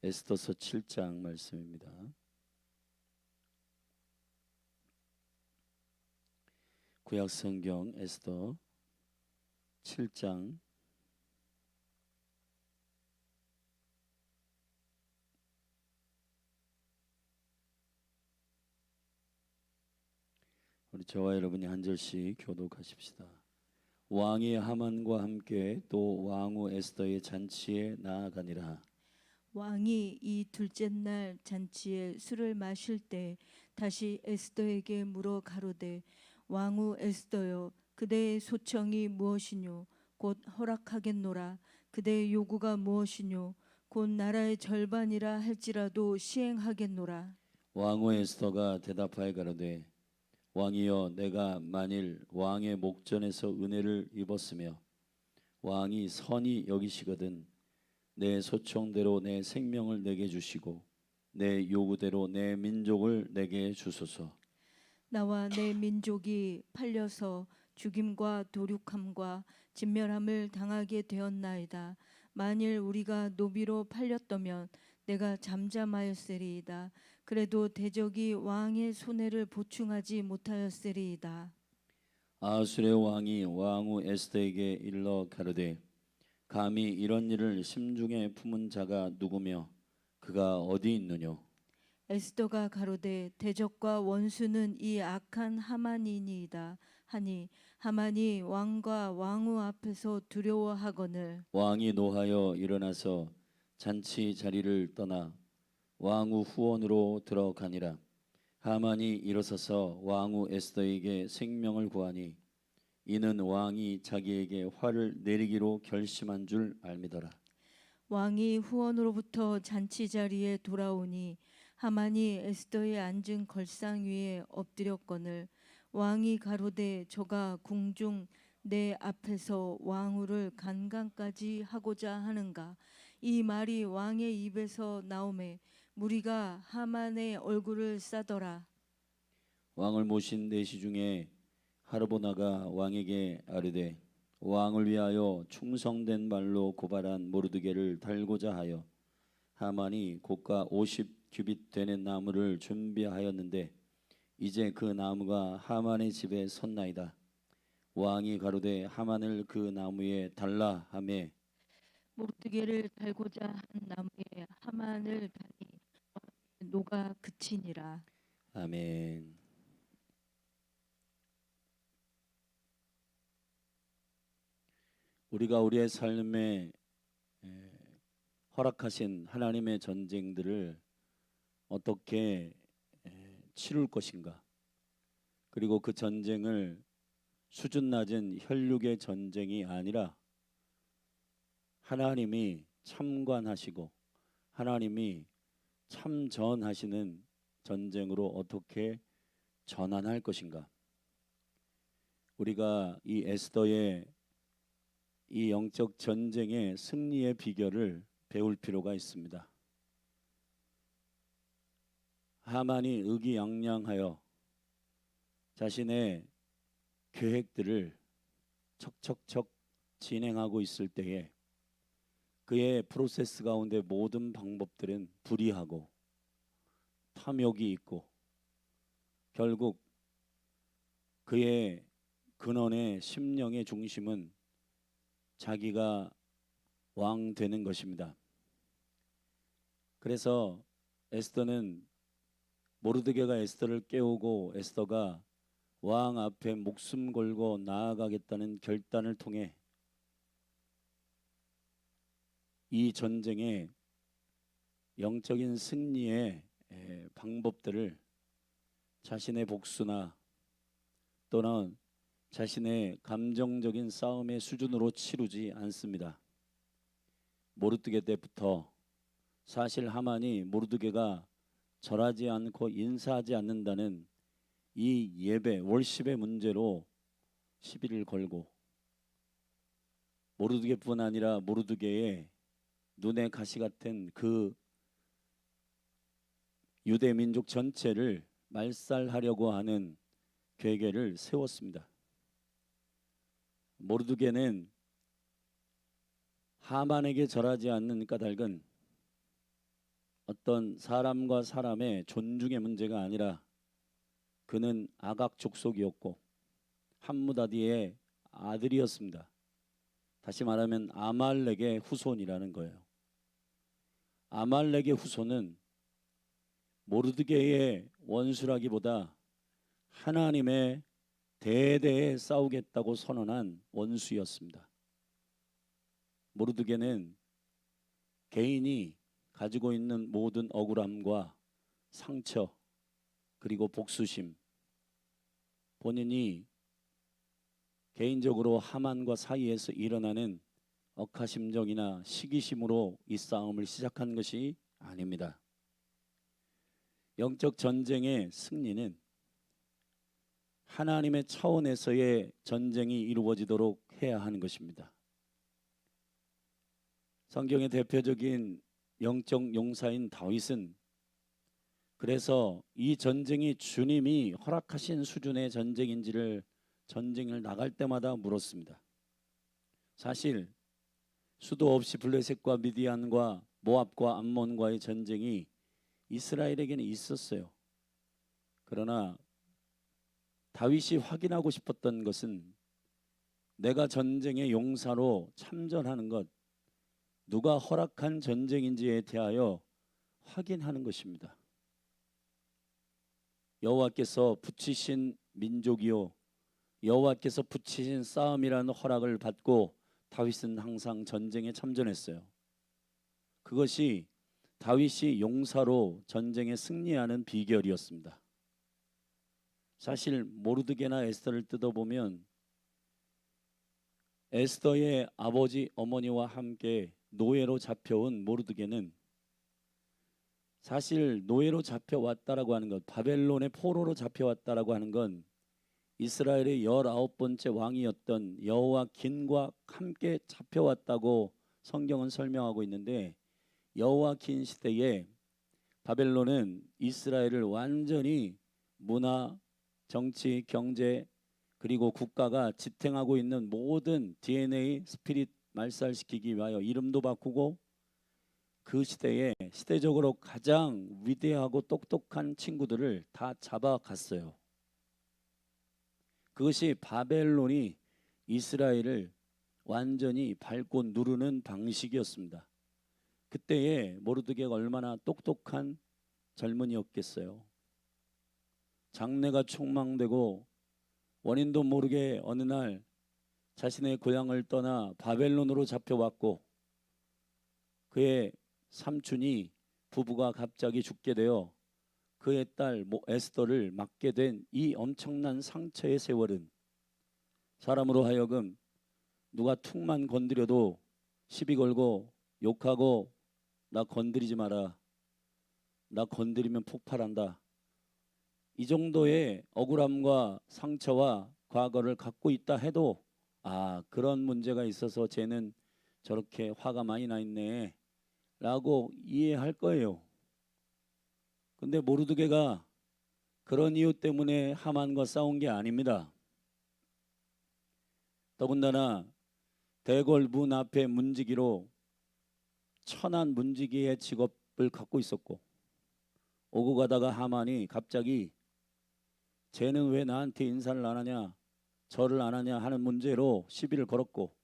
에스더서 7장 말씀입니다. 구약 성경 에스더 7장 우리 저와 여러분이 한 절씩 교독하십시다. 왕이 하만과 함께 또 왕후 에스더의 잔치에 나아가니라. 왕이 이 둘째 날 잔치에 술을 마실 때 다시 에스더에게 물어 가로되, 왕후 에스더여, 그대의 소청이 무엇이뇨? 곧 허락하겠노라. 그대의 요구가 무엇이뇨? 곧 나라의 절반이라 할지라도 시행하겠노라. 왕후 에스더가 대답하여 가로되, 왕이여, 내가 만일 왕의 목전에서 은혜를 입었으며 왕이 선히 여기시거든 내 소청대로 내 생명을 내게 주시고 내 요구대로 내 민족을 내게 주소서. 나와 내 민족이 팔려서 죽임과 도륙함과 진멸함을 당하게 되었나이다. 만일 우리가 노비로 팔렸다면 내가 잠잠하였으리이다. 그래도 대적이 왕의 손해를 보충하지 못하였으리이다. 아수르의 왕이 왕후 에스더에게 일러 가로되, 감히 이런 일을 심중에 품은 자가 누구며 그가 어디 있느뇨? 에스더가 가로되, 대적과 원수는 이 악한 하만이니이다 하니, 하만이 왕과 왕후 앞에서 두려워하거늘. 왕이 노하여 일어나서 잔치 자리를 떠나 왕후 후원으로 들어가니라. 하만이 일어서서 왕후 에스더에게 생명을 구하니 이는 왕이 자기에게 화를 내리기로 결심한 줄 알미더라. 왕이 후원으로부터 잔치 자리에 돌아오니 하만이 에스더의 앉은 걸상 위에 엎드렸거늘. 왕이 가로되, 저가 궁중 내 앞에서 왕후를 간간까지 하고자 하는가? 이 말이 왕의 입에서 나오매 무리가 하만의 얼굴을 싸더라. 왕을 모신 내시 중에 하르보나가 왕에게 아뢰되, 왕을 위하여 충성된 말로 고발한 모르드게를 달고자 하여 하만이 고가 50규빗 되는 나무를 준비하였는데 이제 그 나무가 하만의 집에 섰나이다. 왕이 가로되, 하만을 그 나무에 달라 하매 모르드게를 달고자 한 나무에 하만을 다니 노가 그치니라. 아멘. 우리가 우리의 삶에 허락하신 하나님의 전쟁들을 어떻게 치룰 것인가, 그리고 그 전쟁을 수준 낮은 혈육의 전쟁이 아니라 하나님이 참관하시고 하나님이 참전하시는 전쟁으로 어떻게 전환할 것인가. 우리가 이 에스더의 이 영적 전쟁의 승리의 비결을 배울 필요가 있습니다. 하만이 의기양양하여 자신의 계획들을 척척척 진행하고 있을 때에 그의 프로세스 가운데 모든 방법들은 불의하고 탐욕이 있고 결국 그의 근원의 심령의 중심은 자기가 왕 되는 것입니다. 그래서 에스더는 모르드게가 에스더를 깨우고 에스더가 왕 앞에 목숨 걸고 나아가겠다는 결단을 통해 이 전쟁의 영적인 승리의 방법들을 자신의 복수나 또는 자신의 감정적인 싸움의 수준으로 치르지 않습니다. 모르드게 때부터 사실 하만이 모르드게가 절하지 않고 인사하지 않는다는 이 예배, 월십의 문제로 시비를 걸고 모르드게뿐 아니라 모르드게의 눈에 가시 같은 그 유대 민족 전체를 말살하려고 하는 계획을 세웠습니다. 모르드게는 하만에게 절하지 않는 까닭은 어떤 사람과 사람의 존중의 문제가 아니라 그는 아각 족속이었고 함무다디의 아들이었습니다. 다시 말하면 아말렉의 후손이라는 거예요. 아말렉의 후손은 모르드게의 원수라기보다 하나님의 대대에 싸우겠다고 선언한 원수였습니다. 모르드게는 개인이 가지고 있는 모든 억울함과 상처 그리고 복수심, 본인이 개인적으로 하만과 사이에서 일어나는 억하심정이나 시기심으로 이 싸움을 시작한 것이 아닙니다. 영적 전쟁의 승리는 하나님의 차원에서의 전쟁이 이루어지도록 해야 하는 것입니다. 성경의 대표적인 영적 용사인 다윗은 그래서 이 전쟁이 주님이 허락하신 수준의 전쟁인지를 전쟁을 나갈 때마다 물었습니다. 사실 수도 없이 블레셋과 미디안과 모압과 암몬과의 전쟁이 이스라엘에게는 있었어요. 그러나 다윗이 확인하고 싶었던 것은 내가 전쟁의 용사로 참전하는 것, 누가 허락한 전쟁인지에 대하여 확인하는 것입니다. 여호와께서 붙이신 민족이요 여호와께서 붙이신 싸움이라는 허락을 받고 다윗은 항상 전쟁에 참전했어요. 그것이 다윗이 용사로 전쟁에 승리하는 비결이었습니다. 사실 모르드게나 에스더를 뜯어보면 에스더의 아버지 어머니와 함께 노예로 잡혀온 모르드게는 사실 노예로 잡혀왔다라고 하는 것, 바벨론의 포로로 잡혀왔다라고 하는 건 이스라엘의 19번째 왕이었던 여호와긴과 함께 잡혀왔다고 성경은 설명하고 있는데, 여호와긴 시대에 바벨론은 이스라엘을 완전히 문화, 정치, 경제 그리고 국가가 지탱하고 있는 모든 DNA, 스피릿 말살시키기 위하여 이름도 바꾸고 그 시대에 시대적으로 가장 위대하고 똑똑한 친구들을 다 잡아갔어요. 그것이 바벨론이 이스라엘을 완전히 밟고 누르는 방식이었습니다. 그때에 모르드게가 얼마나 똑똑한 젊은이였겠어요. 장래가 촉망되고 원인도 모르게 어느 날 자신의 고향을 떠나 바벨론으로 잡혀왔고 그의 삼촌이 부부가 갑자기 죽게 되어 그의 딸 에스더를 맡게 된 이 엄청난 상처의 세월은 사람으로 하여금 누가 툭만 건드려도 시비 걸고 욕하고 나 건드리지 마라, 나 건드리면 폭발한다, 이 정도의 억울함과 상처와 과거를 갖고 있다 해도 그런 문제가 있어서 쟤는 저렇게 화가 많이 나 있네 라고 이해할 거예요. 근데 모르드게가 그런 이유 때문에 하만과 싸운 게 아닙니다. 더군다나 대궐 문 앞에 문지기로 천한 문지기의 직업을 갖고 있었고, 오고 가다가 하만이 갑자기 쟤는 왜 나한테 인사를 안 하냐, 절을 안 하냐 하는 문제로 시비를 걸었고,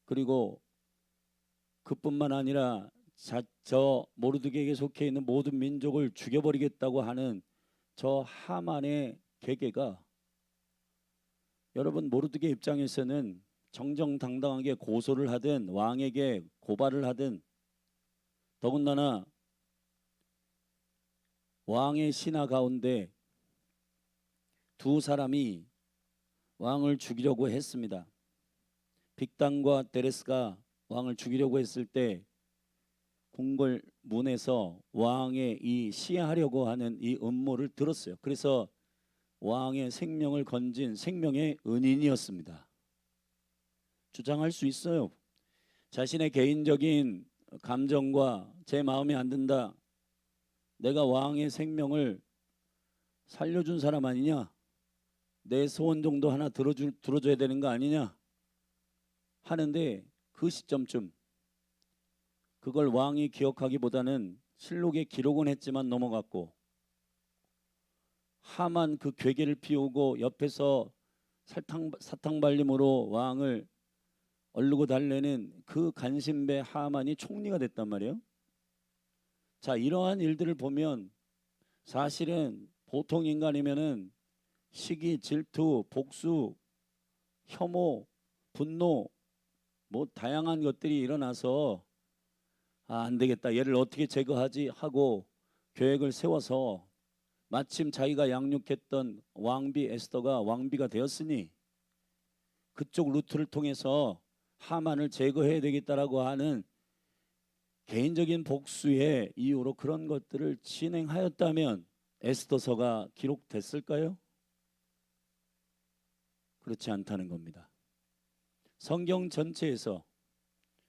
그리고 그뿐만 아니라 저 모르드게에게 속해 있는 모든 민족을 죽여버리겠다고 하는 저 하만의 계계가, 여러분 모르드게 입장에서는 정정당당하게 고소를 하든 왕에게 고발을 하든, 더군다나 왕의 신하 가운데 두 사람이 왕을 죽이려고 했습니다. 빅단과 데레스가 왕을 죽이려고 했을 때 궁궐 문에서 왕의 이 시해하려고 하는 이 음모를 들었어요. 그래서 왕의 생명을 건진 생명의 은인이었습니다. 주장할 수 있어요. 자신의 개인적인 감정과 제 마음에 안 든다, 내가 왕의 생명을 살려준 사람 아니냐, 내 소원 정도 하나 들어줘야 되는 거 아니냐 하는데, 그 시점쯤 그걸 왕이 기억하기보다는 실록에 기록은 했지만 넘어갔고, 하만 그 괴계를 피우고 옆에서 사탕 발림으로 왕을 얼르고 달래는 그 간신배 하만이 총리가 됐단 말이에요. 자, 이러한 일들을 보면 사실은 보통 인간이면은 시기, 질투, 복수, 혐오, 분노, 뭐 다양한 것들이 일어나서 안 되겠다, 얘를 어떻게 제거하지 하고 계획을 세워서 마침 자기가 양육했던 왕비 에스더가 왕비가 되었으니 그쪽 루트를 통해서 하만을 제거해야 되겠다라고 하는 개인적인 복수의 이유로 그런 것들을 진행하였다면 에스더서가 기록됐을까요? 그렇지 않다는 겁니다. 성경 전체에서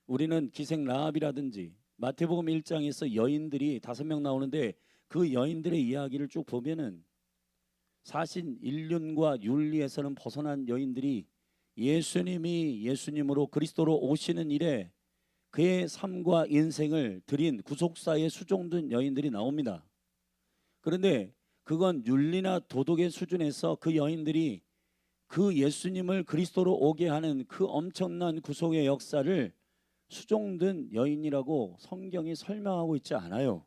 우리는 기생 라합이라든지 마태복음 1장에서 여인들이 5명 나오는데 그 여인들의 이야기를 쭉 보면은 사실 인륜과 윤리에서는 벗어난 여인들이 예수님이 예수님으로 그리스도로 오시는 일에 그의 삶과 인생을 드린 구속사에 수종된 여인들이 나옵니다. 그런데 그건 윤리나 도덕의 수준에서 그 여인들이 그 예수님을 그리스도로 오게 하는 그 엄청난 구속의 역사를 수종된 여인이라고 성경이 설명하고 있지 않아요.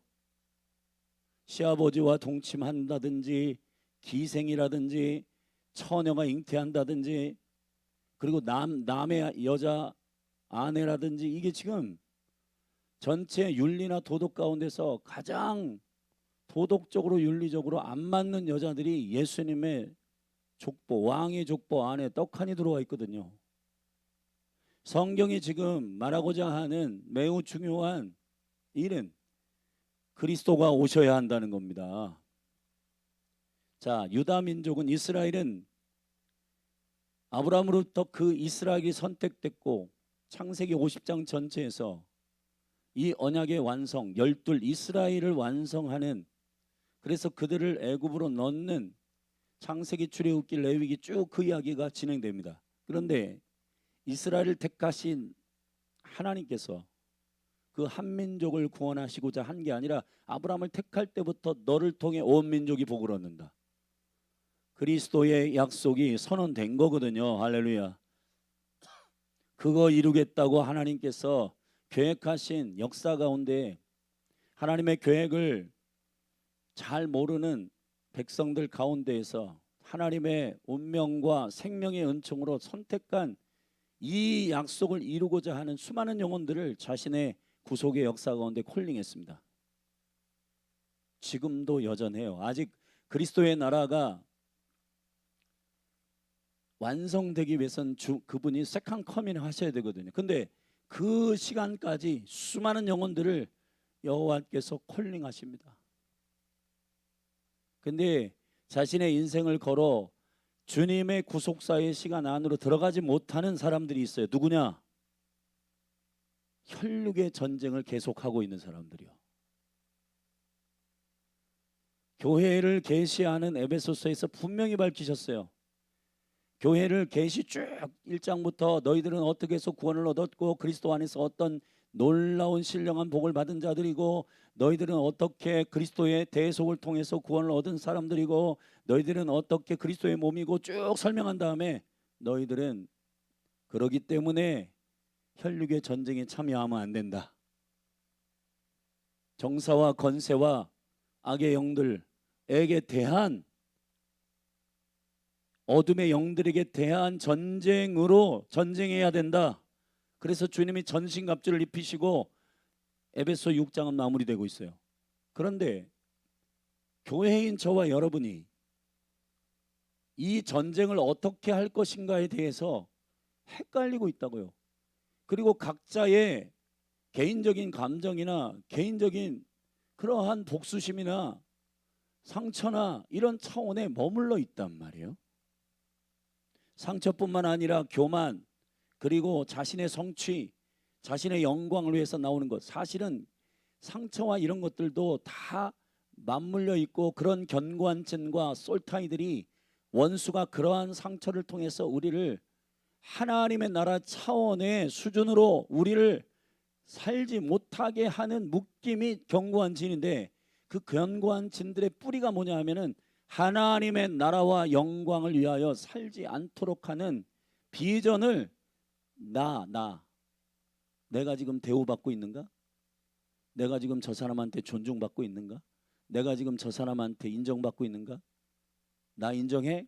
시아버지와 동침한다든지 기생이라든지 처녀가 잉태한다든지 그리고 남의 여자 아내라든지 이게 지금 전체 윤리나 도덕 가운데서 가장 도덕적으로 윤리적으로 안 맞는 여자들이 예수님의 족보, 왕의 족보 안에 떡하니 들어와 있거든요. 성경이 지금 말하고자 하는 매우 중요한 일은 그리스도가 오셔야 한다는 겁니다. 자, 유다 민족은 이스라엘은 아브라함으로부터 그 이스라엘이 선택됐고 창세기 50장 전체에서 이 언약의 완성, 12 이스라엘을 완성하는, 그래서 그들을 애굽으로 넣는 창세기, 출애굽기, 레위기 쭉 그 이야기가 진행됩니다. 그런데 이스라엘을 택하신 하나님께서 그 한 민족을 구원하시고자 한 게 아니라 아브라함을 택할 때부터 너를 통해 온 민족이 복을 얻는다. 그리스도의 약속이 선언된 거거든요. 할렐루야. 그거 이루겠다고 하나님께서 계획하신 역사 가운데 하나님의 계획을 잘 모르는 백성들 가운데에서 하나님의 운명과 생명의 은총으로 선택한 이 약속을 이루고자 하는 수많은 영혼들을 자신의 구속의 역사 가운데 콜링했습니다. 지금도 여전해요. 아직 그리스도의 나라가 완성되기 위해서는 그분이 세컨 커밍을 하셔야 되거든요. 근데 그 시간까지 수많은 영혼들을 여호와께서 콜링하십니다. 근데 자신의 인생을 걸어 주님의 구속사의 시간 안으로 들어가지 못하는 사람들이 있어요. 누구냐? 혈육의 전쟁을 계속하고 있는 사람들이요. 교회를 계시하는 에베소서에서 분명히 밝히셨어요. 교회를 계시 쭉 1장부터 너희들은 어떻게 해서 구원을 얻었고 그리스도 안에서 어떤 놀라운 신령한 복을 받은 자들이고 너희들은 어떻게 그리스도의 대속을 통해서 구원을 얻은 사람들이고 너희들은 어떻게 그리스도의 몸이고 쭉 설명한 다음에 너희들은 그러기 때문에 혈육의 전쟁에 참여하면 안 된다. 정사와 권세와 악의 영들에게 대한 어둠의 영들에게 대한 전쟁해야 된다. 그래서 주님이 전신갑주를 입히시고 에베소 6장은 마무리되고 있어요. 그런데 교회인 저와 여러분이 이 전쟁을 어떻게 할 것인가에 대해서 헷갈리고 있다고요. 그리고 각자의 개인적인 감정이나 개인적인 그러한 복수심이나 상처나 이런 차원에 머물러 있단 말이에요. 상처뿐만 아니라 교만, 그리고 자신의 성취, 자신의 영광을 위해서 나오는 것, 사실은 상처와 이런 것들도 다 맞물려 있고 그런 견고한증과 솔타이들이 원수가 그러한 상처를 통해서 우리를 하나님의 나라 차원의 수준으로 우리를 살지 못하게 하는 묶임이 견고한 진인데, 그 견고한 진들의 뿌리가 뭐냐 하면은 하나님의 나라와 영광을 위하여 살지 않도록 하는 비전을 내가 지금 대우받고 있는가? 내가 지금 저 사람한테 존중받고 있는가? 내가 지금 저 사람한테 인정받고 있는가? 나 인정해?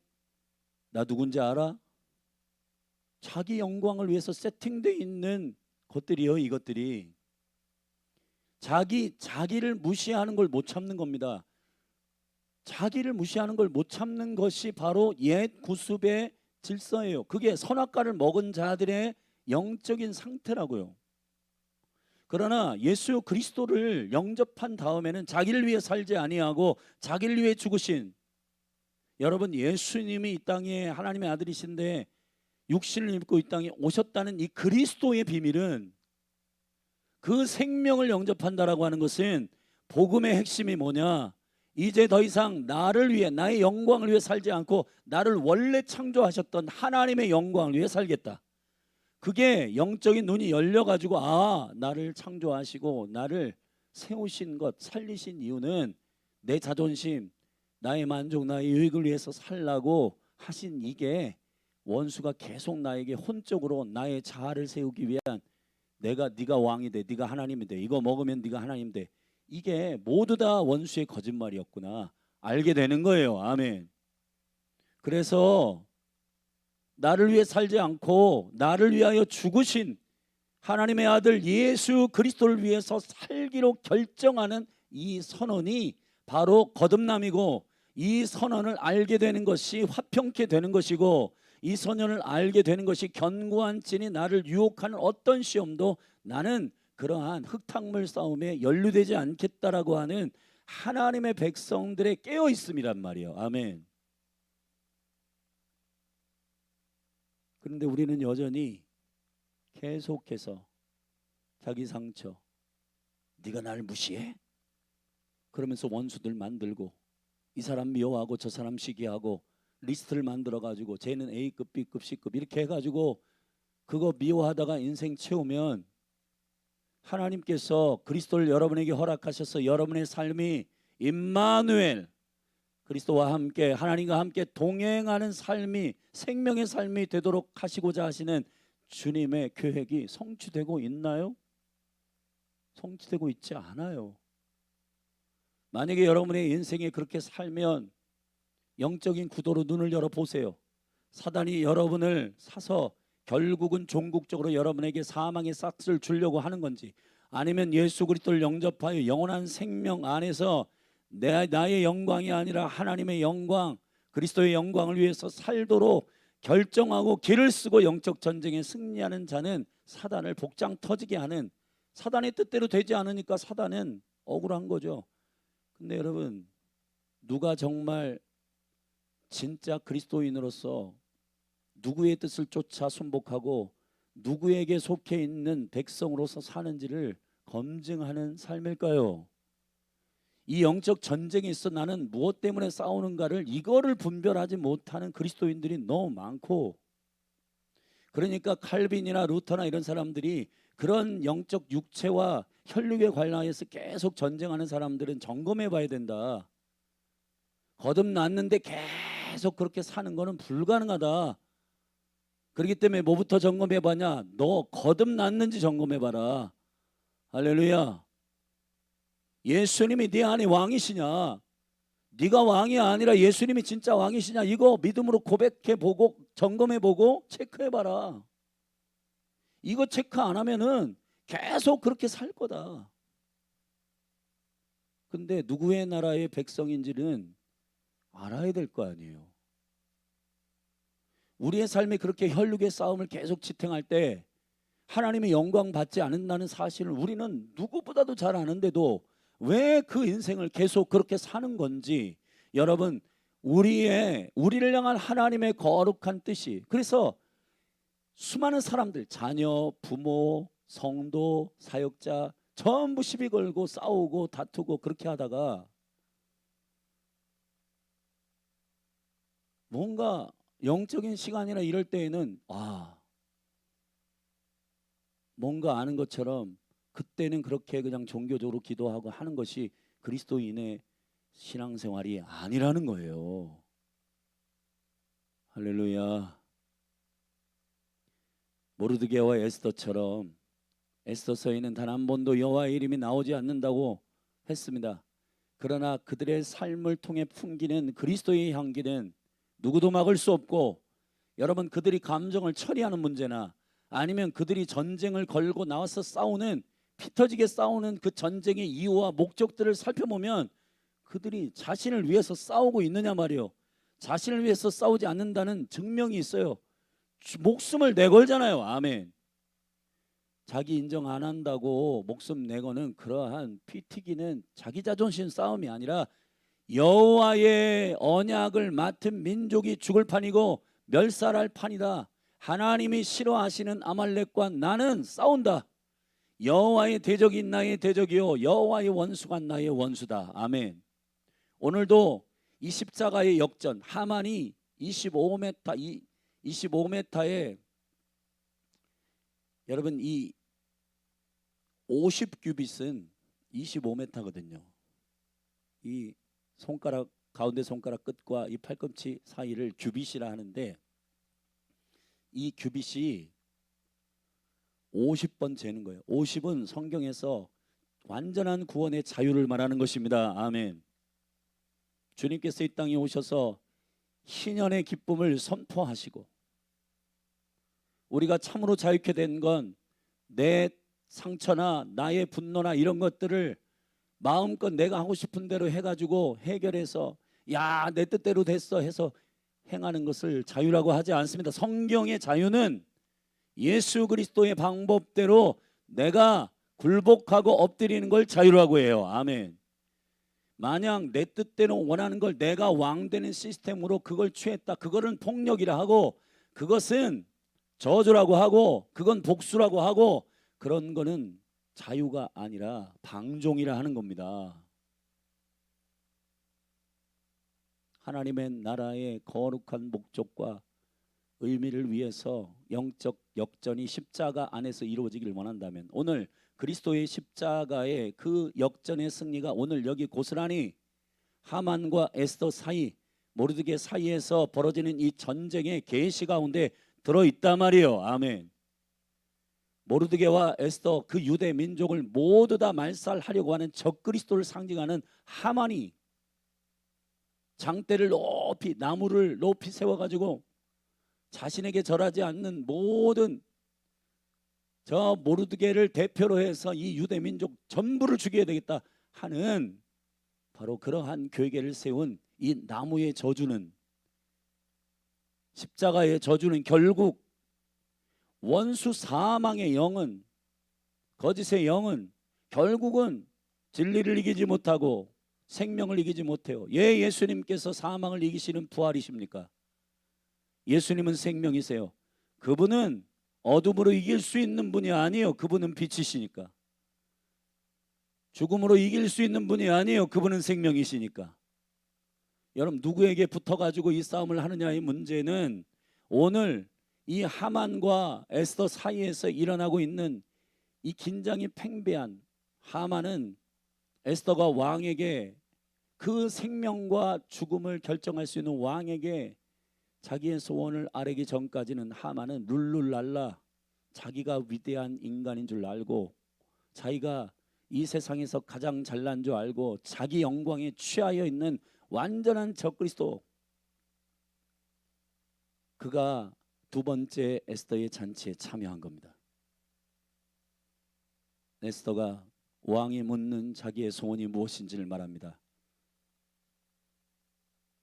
나 누군지 알아? 자기 영광을 위해서 세팅되어 있는 것들이요, 이것들이. 자기를 무시하는 걸 못 참는 겁니다. 자기를 무시하는 걸 못 참는 것이 바로 옛 구습의 질서예요. 그게 선악과를 먹은 자들의 영적인 상태라고요. 그러나 예수 그리스도를 영접한 다음에는 자기를 위해 살지 아니하고 자기를 위해 죽으신, 여러분, 예수님이 이 땅에 하나님의 아들이신데 육신을 입고 이 땅에 오셨다는 이 그리스도의 비밀은, 그 생명을 영접한다라고 하는 것은 복음의 핵심이 뭐냐? 이제 더 이상 나를 위해, 나의 영광을 위해 살지 않고 나를 원래 창조하셨던 하나님의 영광을 위해 살겠다. 그게 영적인 눈이 열려가지고, 나를 창조하시고 나를 세우신 것, 살리신 이유는 내 자존심, 나의 만족, 나의 유익을 위해서 살라고 하신, 이게 원수가 계속 나에게 혼적으로 나의 자아를 세우기 위한, 네가 왕이 돼, 네가 하나님이 돼, 이거 먹으면 네가 하나님 돼, 이게 모두 다 원수의 거짓말이었구나 알게 되는 거예요. 아멘. 그래서 나를 위해 살지 않고 나를 위하여 죽으신 하나님의 아들 예수 그리스도를 위해서 살기로 결정하는 이 선언이 바로 거듭남이고, 이 선언을 알게 되는 것이 화평케 되는 것이고, 이 선언을 알게 되는 것이 견고한 찐이 나를 유혹하는 어떤 시험도 나는 그러한 흙탕물 싸움에 연루되지 않겠다라고 하는 하나님의 백성들의 깨어 있음이란 말이에요. 아멘. 그런데 우리는 여전히 계속해서 자기 상처, 네가 나를 무시해? 그러면서 원수들 만들고, 이 사람 미워하고 저 사람 시기하고, 리스트를 만들어 가지고 쟤는 A급, B급, C급 이렇게 해가지고 그거 미워하다가 인생 채우면, 하나님께서 그리스도를 여러분에게 허락하셔서 여러분의 삶이 임마누엘, 그리스도와 함께, 하나님과 함께 동행하는 삶이, 생명의 삶이 되도록 하시고자 하시는 주님의 계획이 성취되고 있나요? 성취되고 있지 않아요. 만약에 여러분의 인생에 그렇게 살면 영적인 구도로 눈을 열어보세요. 사단이 여러분을 사서 결국은 종국적으로 여러분에게 사망의 싹스를 주려고 하는 건지, 아니면 예수 그리스도를 영접하여 영원한 생명 안에서 나의 영광이 아니라 하나님의 영광, 그리스도의 영광을 위해서 살도록 결정하고 길을 쓰고 영적 전쟁에 승리하는 자는 사단을 복장 터지게 하는, 사단의 뜻대로 되지 않으니까 사단은 억울한 거죠. 근데 여러분, 누가 정말 진짜 그리스도인으로서 누구의 뜻을 쫓아 순복하고 누구에게 속해 있는 백성으로서 사는지를 검증하는 삶일까요? 이 영적 전쟁에 있어 나는 무엇 때문에 싸우는가를, 이거를 분별하지 못하는 그리스도인들이 너무 많고, 그러니까 칼빈이나 루터나 이런 사람들이 그런 영적 육체와 혈육에 관련해서 계속 전쟁하는 사람들은 점검해 봐야 된다. 거듭났는데 계속 그렇게 사는 거는 불가능하다. 그렇기 때문에 뭐부터 점검해 봐냐? 너 거듭났는지 점검해 봐라. 할렐루야. 예수님이 네 안에 왕이시냐? 네가 왕이 아니라 예수님이 진짜 왕이시냐? 이거 믿음으로 고백해 보고 점검해 보고 체크해 봐라. 이거 체크 안 하면은 계속 그렇게 살 거다. 근데 누구의 나라의 백성인지는 알아야 될 거 아니에요. 우리의 삶이 그렇게 혈육의 싸움을 계속 지탱할 때 하나님의 영광 받지 않는다는 사실을 우리는 누구보다도 잘 아는데도 왜 그 인생을 계속 그렇게 사는 건지, 여러분, 우리를 향한 하나님의 거룩한 뜻이, 그래서 수많은 사람들, 자녀, 부모, 성도, 사역자 전부 시비 걸고 싸우고 다투고 그렇게 하다가 뭔가 영적인 시간이나 이럴 때에는 뭔가 아는 것처럼 그때는 그렇게 그냥 종교적으로 기도하고 하는 것이 그리스도인의 신앙생활이 아니라는 거예요. 할렐루야. 모르드게와 에스더처럼 에스더서에는 단 한 번도 여호와의 이름이 나오지 않는다고 했습니다. 그러나 그들의 삶을 통해 풍기는 그리스도의 향기는 누구도 막을 수 없고, 여러분 그들이 감정을 처리하는 문제나 아니면 그들이 전쟁을 걸고 나와서 싸우는, 피 터지게 싸우는 그 전쟁의 이유와 목적들을 살펴보면 그들이 자신을 위해서 싸우고 있느냐 말이요, 자신을 위해서 싸우지 않는다는 증명이 있어요. 목숨을 내걸잖아요. 아멘. 자기 인정 안 한다고 목숨 내거는 그러한 피 튀기는 자기 자존심 싸움이 아니라 여호와의 언약을 맡은 민족이 죽을 판이고 멸살할 판이다. 하나님이 싫어하시는 아말렉과 나는 싸운다. 여호와의 대적이 나의 대적이요 여호와의 원수가 나의 원수다. 아멘. 오늘도 이 십자가의 역전, 하만이 25m에 여러분 이 50규빗은 25m거든요. 이 손가락, 가운데 손가락 끝과 이 팔꿈치 사이를 규빗이라 하는데, 이 규빗이 50번 재는 거예요. 50은 성경에서 완전한 구원의 자유를 말하는 것입니다. 아멘. 주님께서 이 땅에 오셔서 희년의 기쁨을 선포하시고, 우리가 참으로 자유케 된 건 내 상처나 나의 분노나 이런 것들을 마음껏 내가 하고 싶은 대로 해가지고 해결해서 야 내 뜻대로 됐어 해서 행하는 것을 자유라고 하지 않습니다. 성경의 자유는 예수 그리스도의 방법대로 내가 굴복하고 엎드리는 걸 자유라고 해요. 아멘. 만약 내 뜻대로 원하는 걸 내가 왕되는 시스템으로 그걸 취했다, 그거는 폭력이라 하고, 그것은 저주라고 하고, 그건 복수라고 하고, 그런 거는 자유가 아니라 방종이라 하는 겁니다. 하나님의 나라의 거룩한 목적과 의미를 위해서 영적 역전이 십자가 안에서 이루어지기를 원한다면, 오늘 그리스도의 십자가의 그 역전의 승리가 오늘 여기 고스란히 하만과 에스더 사이, 모르드게 사이에서 벌어지는 이 전쟁의 계시 가운데 들어있단 말이에요. 아멘. 모르드게와 에스더, 그 유대 민족을 모두 다 말살하려고 하는 적그리스도를 상징하는 하만이 장대를 높이, 나무를 높이 세워가지고 자신에게 절하지 않는 모든 저 모르드게를 대표로 해서 이 유대 민족 전부를 죽여야 되겠다 하는 바로 그러한 괴계를 세운 이 나무의 저주는, 십자가의 저주는 결국 원수 사망의 영은, 거짓의 영은 결국은 진리를 이기지 못하고 생명을 이기지 못해요. 예수님께서 사망을 이기시는 부활이십니까? 예수님은 생명이세요. 그분은 어둠으로 이길 수 있는 분이 아니에요. 그분은 빛이시니까. 죽음으로 이길 수 있는 분이 아니에요. 그분은 생명이시니까. 여러분 누구에게 붙어가지고 이 싸움을 하느냐의 문제는 오늘 이 하만과 에스더 사이에서 일어나고 있는 이 긴장이 팽배한, 하만은 에스더가 왕에게 그 생명과 죽음을 결정할 수 있는 왕에게 자기의 소원을 아뢰기 전까지는 하만은 룰루랄라 자기가 위대한 인간인 줄 알고, 자기가 이 세상에서 가장 잘난 줄 알고 자기 영광에 취하여 있는 완전한 적그리스도, 그가 두 번째 에스더의 잔치에 참여한 겁니다. 에스더가 왕이 묻는 자기의 소원이 무엇인지를 말합니다.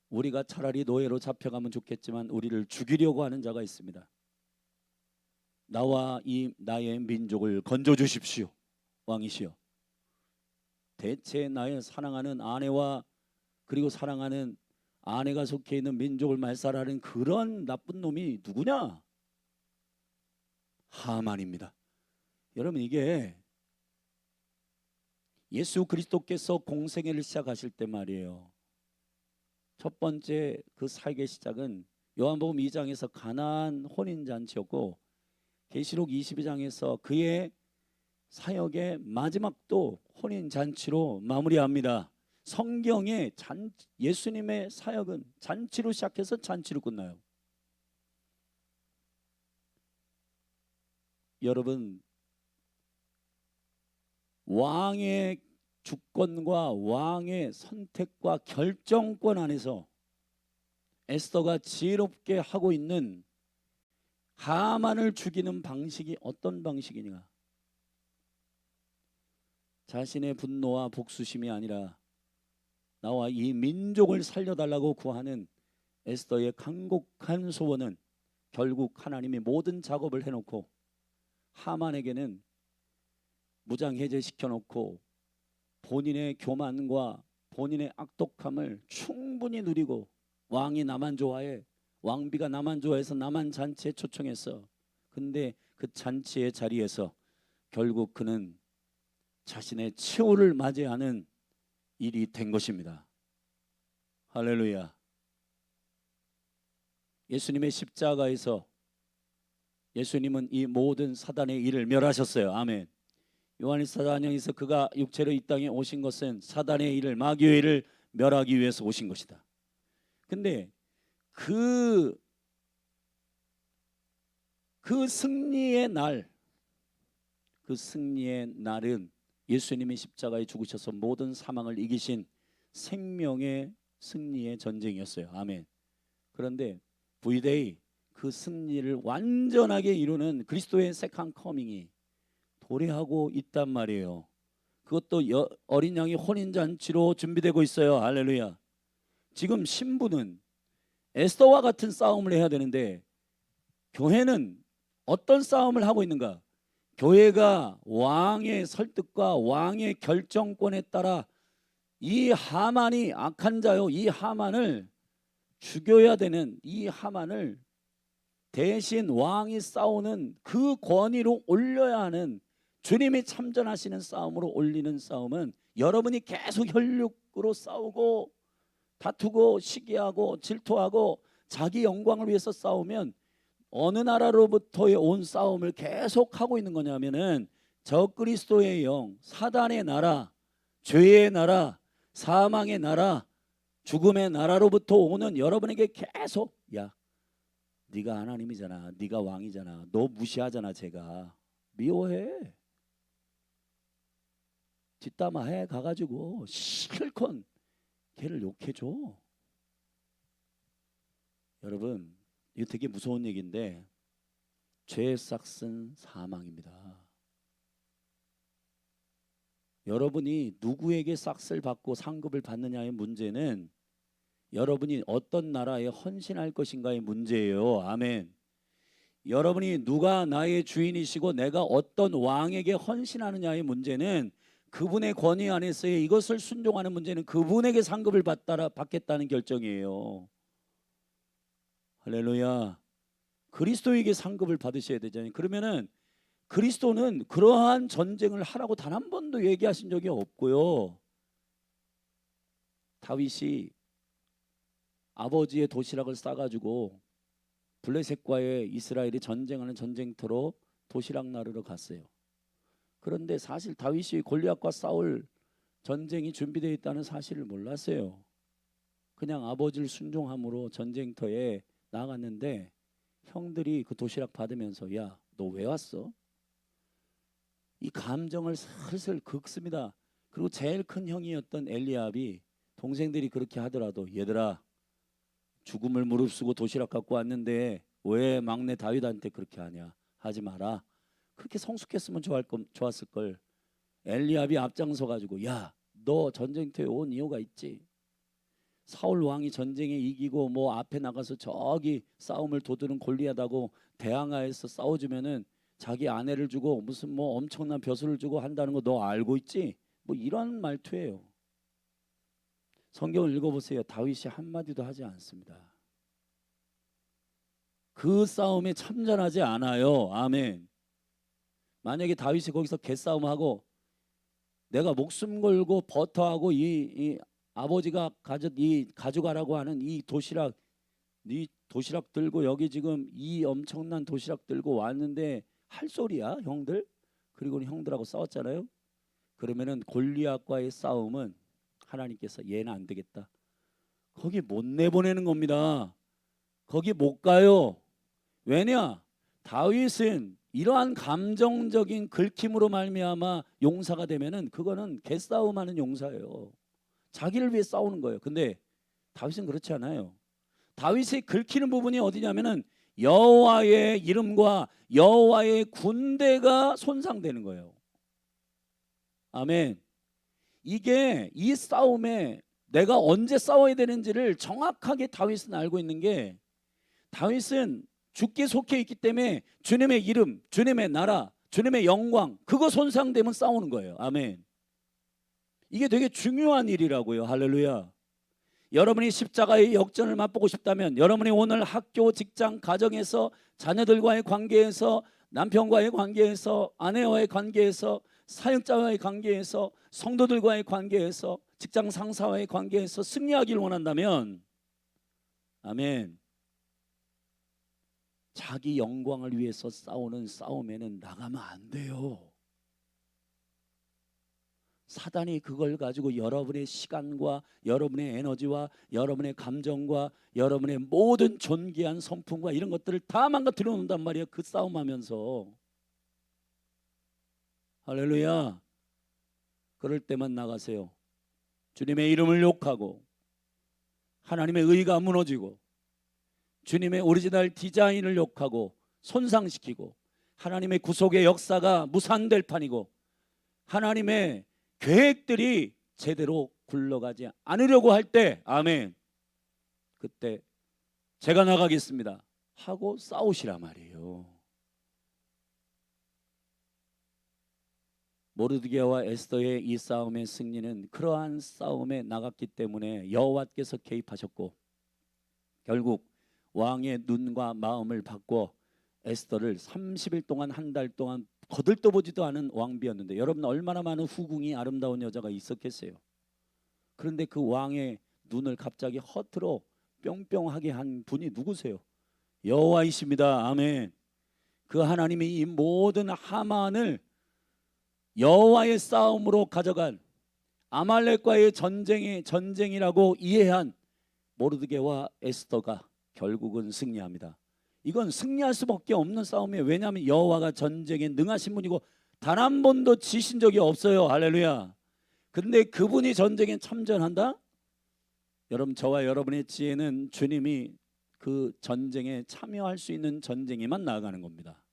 우리가 차라리 노예로 잡혀가면 좋겠지만 우리를 죽이려고 하는 자가 있습니다. 나와 이 나의 민족을 건져주십시오. 왕이시여, 대체 나의 사랑하는 아내와 그리고 사랑하는 아내가 속해 있는 민족을 말살하는 그런 나쁜 놈이 누구냐? 하만입니다. 여러분 이게 예수 그리스도께서 공생애를 시작하실 때 말이에요. 첫 번째 그 사역의 시작은 요한복음 2장에서 가나안 혼인잔치였고, 계시록 22장에서 그의 사역의 마지막도 혼인 잔치로 마무리합니다. 성경에 예수님의 사역은 잔치로 시작해서 잔치로 끝나요. 여러분, 왕의 주권과 왕의 선택과 결정권 안에서 에스더가 지혜롭게 하고 있는 하만을 죽이는 방식이 어떤 방식이냐? 자신의 분노와 복수심이 아니라 나와 이 민족을 살려달라고 구하는 에스더의 간곡한 소원은 결국 하나님이 모든 작업을 해놓고 하만에게는 무장해제시켜 놓고 본인의 교만과 본인의 악독함을 충분히 누리고 왕이 나만 좋아해, 왕비가 나만 좋아해서 나만 잔치에 초청했어. 근데 그 잔치의 자리에서 결국 그는 자신의 최후를 맞이하는 일이 된 것입니다. 할렐루야. 예수님의 십자가에서 예수님은 이 모든 사단의 일을 멸하셨어요. 아멘. 요한일서 4장에서 그가 육체로 이 땅에 오신 것은 사단의 일을, 마귀의 일을 멸하기 위해서 오신 것이다. 근데 그 승리의 날, 그 승리의 날은 예수님이 십자가에 죽으셔서 모든 사망을 이기신 생명의 승리의 전쟁이었어요. 아멘. 그런데 V-Day, 그 승리를 완전하게 이루는 그리스도의 세컨 커밍이 도래하고 있단 말이에요. 그것도 어린 양이 혼인잔치로 준비되고 있어요. 할렐루야. 지금 신부는 에스더와 같은 싸움을 해야 되는데 교회는 어떤 싸움을 하고 있는가? 교회가 왕의 설득과 왕의 결정권에 따라 이 하만이 악한 자요, 이 하만을 죽여야 되는 이 하만을 대신 왕이 싸우는 그 권위로 올려야 하는, 주님이 참전하시는 싸움으로 올리는 싸움은 여러분이 계속 혈육으로 싸우고 다투고 시기하고 질투하고 자기 영광을 위해서 싸우면 어느 나라로부터의 온 싸움을 계속하고 있는 거냐면은 적그리스도의 영, 사단의 나라, 죄의 나라, 사망의 나라, 죽음의 나라로부터 오는 여러분에게 계속, 야, 네가 하나님이잖아, 네가 왕이잖아, 너 무시하잖아, 제가 미워해, 뒷담화해 가가지고 실컷 걔를 욕해줘. 여러분, 이거 되게 무서운 얘기인데 죄의 싹은 사망입니다. 여러분이 누구에게 싹을 받고 상급을 받느냐의 문제는 여러분이 어떤 나라에 헌신할 것인가의 문제예요. 아멘. 여러분이 누가 나의 주인이시고 내가 어떤 왕에게 헌신하느냐의 문제는 그분의 권위 안에서의 이것을 순종하는 문제는 그분에게 상급을 받겠다는 결정이에요. 할렐루야. 그리스도에게 상급을 받으셔야 되잖아요. 그러면은 그리스도는 그러한 전쟁을 하라고 단 한 번도 얘기하신 적이 없고요. 다윗이 아버지의 도시락을 싸가지고 블레셋과의 이스라엘이 전쟁하는 전쟁터로 도시락 나르러 갔어요. 그런데 사실 다윗이 골리앗과 싸울 전쟁이 준비되어 있다는 사실을 몰랐어요. 그냥 아버지를 순종함으로 전쟁터에 나갔는데 형들이 그 도시락 받으면서 야, 너 왜 왔어? 이 감정을 슬슬 긁습니다. 그리고 제일 큰 형이었던 엘리압이 동생들이 그렇게 하더라도 얘들아, 죽음을 무릅쓰고 도시락 갖고 왔는데 왜 막내 다윗한테 그렇게 하냐, 하지 마라. 그렇게 성숙했으면 좋았을 걸. 엘리압이 앞장서 가지고 야, 너 전쟁터에 온 이유가 있지. 사울 왕이 전쟁에 이기고 뭐 앞에 나가서 저기 싸움을 도두는 골리앗하고 대항하에서 싸워주면은 자기 아내를 주고 무슨 뭐 엄청난 벼슬을 주고 한다는 거 너 알고 있지? 뭐 이런 말투예요. 성경을 읽어보세요. 다윗이 한마디도 하지 않습니다. 그 싸움에 참전하지 않아요. 아멘. 만약에 다윗이 거기서 개싸움하고 내가 목숨 걸고 버터하고 이 아버지가 가져가라고 하는 이 도시락 들고 여기 지금 이 엄청난 도시락 들고 왔는데 할 소리야 형들? 그리고는 형들하고 싸웠잖아요. 그러면은 골리앗과의 싸움은 하나님께서 얘는 안 되겠다, 거기 못 내보내는 겁니다. 거기 못 가요. 왜냐? 다윗은 이러한 감정적인 긁힘으로 말미암아 용사가 되면은 그거는 개싸움하는 용사예요. 자기를 위해 싸우는 거예요. 근데 다윗은 그렇지 않아요. 다윗이 긁히는 부분이 어디냐면은 여호와의 이름과 여호와의 군대가 손상되는 거예요. 아멘. 이게 이 싸움에 내가 언제 싸워야 되는지를 정확하게 다윗은 알고 있는 게, 다윗은 주께 속해 있기 때문에 주님의 이름, 주님의 나라, 주님의 영광, 그거 손상되면 싸우는 거예요. 아멘. 이게 되게 중요한 일이라고요. 할렐루야. 여러분이 십자가의 역전을 맛보고 싶다면, 여러분이 오늘 학교, 직장, 가정에서 자녀들과의 관계에서, 남편과의 관계에서, 아내와의 관계에서, 사역자와의 관계에서, 성도들과의 관계에서, 직장 상사와의 관계에서 승리하기를 원한다면, 아멘, 자기 영광을 위해서 싸우는 싸움에는 나가면 안 돼요. 사단이 그걸 가지고 여러분의 시간과 여러분의 에너지와 여러분의 감정과 여러분의 모든 존귀한 성품과 이런 것들을 다 망가뜨려 놓는단 말이에요. 그 싸움하면서. 할렐루야. 그럴 때만 나가세요. 주님의 이름을 욕하고 하나님의 의가 무너지고 주님의 오리지널 디자인을 욕하고 손상시키고 하나님의 구속의 역사가 무산될 판이고 하나님의 계획들이 제대로 굴러가지 않으려고 할 때, 아멘, 그때 제가 나가겠습니다 하고 싸우시라 말이에요. 모르드게와 에스더의 이 싸움의 승리는 그러한 싸움에 나갔기 때문에 여호와께서 개입하셨고, 결국 왕의 눈과 마음을 바꿔 에스더를 30일 동안, 한 달 동안 거들떠보지도 않은 왕비였는데, 여러분 얼마나 많은 후궁이 아름다운 여자가 있었겠어요. 그런데 그 왕의 눈을 갑자기 허투루 뿅뿅하게 한 분이 누구세요? 여호와이십니다. 아멘. 그 하나님이 이 모든 하만을 여호와의 싸움으로 가져간, 아말렉과의 전쟁이라고 이해한 모르드게와 에스더가 결국은 승리합니다. 이건 승리할 수밖에 없는 싸움이에요. 왜냐하면 여호와가 전쟁에 능하신 분이고 단 한 번도 지신 적이 없어요. 할렐루야. 근데 그분이 전쟁에 참전한다? 여러분, 저와 여러분의 지혜는 주님이 그 전쟁에 참여할 수 있는 전쟁에만 나아가는 겁니다.